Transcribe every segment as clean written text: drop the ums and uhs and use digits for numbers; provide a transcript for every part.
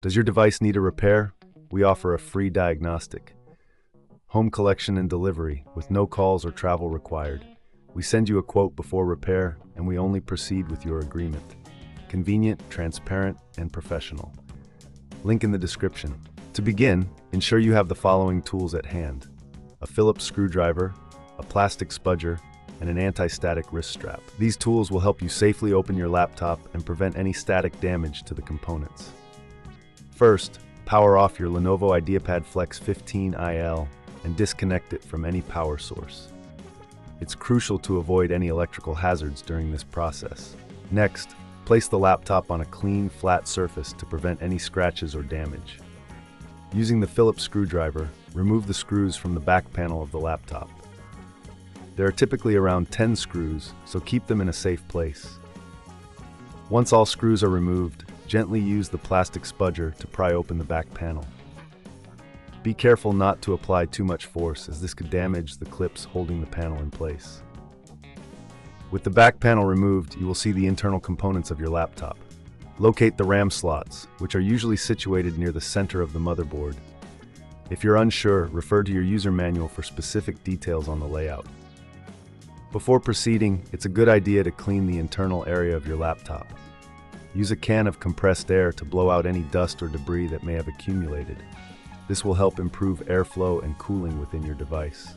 Does your device need a repair? We offer a free diagnostic. Home collection and delivery with no calls or travel required. We send you a quote before repair, and we only proceed with your agreement. Convenient, transparent, and professional. Link in the description. To begin, ensure you have the following tools at hand: a Phillips screwdriver, a plastic spudger, and an anti-static wrist strap. These tools will help you safely open your laptop and prevent any static damage to the components. First, power off your Lenovo IdeaPad Flex-15IIL and disconnect it from any power source. It's crucial to avoid any electrical hazards during this process. Next, place the laptop on a clean, flat surface to prevent any scratches or damage. Using the Phillips screwdriver, remove the screws from the back panel of the laptop. There are typically around 10 screws, so keep them in a safe place. Once all screws are removed, gently use the plastic spudger to pry open the back panel. Be careful not to apply too much force, as this could damage the clips holding the panel in place. With the back panel removed, you will see the internal components of your laptop. Locate the RAM slots, which are usually situated near the center of the motherboard. If you're unsure, refer to your user manual for specific details on the layout. Before proceeding, it's a good idea to clean the internal area of your laptop. Use a can of compressed air to blow out any dust or debris that may have accumulated. This will help improve airflow and cooling within your device.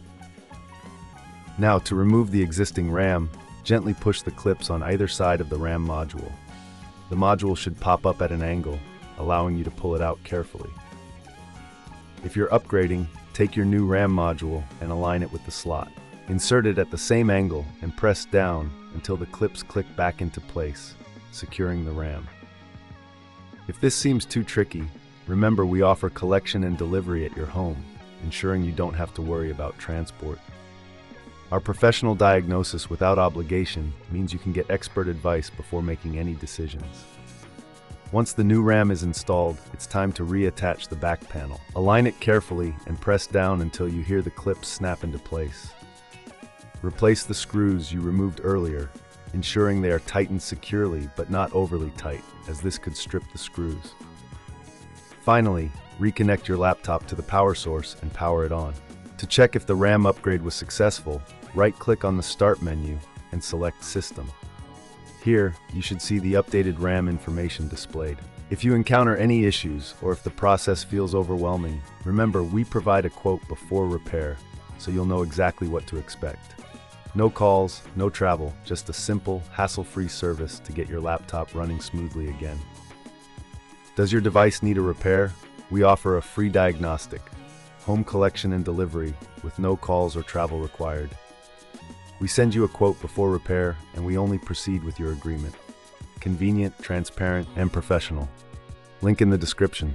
Now, to remove the existing RAM, gently push the clips on either side of the RAM module. The module should pop up at an angle, allowing you to pull it out carefully. If you're upgrading, take your new RAM module and align it with the slot. Insert it at the same angle and press down until the clips click back into place, securing the RAM. If this seems too tricky, remember we offer collection and delivery at your home, ensuring you don't have to worry about transport. Our professional diagnosis without obligation means you can get expert advice before making any decisions. Once the new RAM is installed, it's time to reattach the back panel. Align it carefully and press down until you hear the clips snap into place. Replace the screws you removed earlier, ensuring they are tightened securely but not overly tight, as this could strip the screws. Finally, reconnect your laptop to the power source and power it on. To check if the RAM upgrade was successful, right-click on the Start menu and select System. Here, you should see the updated RAM information displayed. If you encounter any issues or if the process feels overwhelming, remember we provide a quote before repair, so you'll know exactly what to expect. No calls, no travel, just a simple, hassle-free service to get your laptop running smoothly again. Does your device need a repair? We offer a free diagnostic, home collection and delivery with no calls or travel required. We send you a quote before repair, and we only proceed with your agreement. Convenient, transparent, and professional. Link in the description.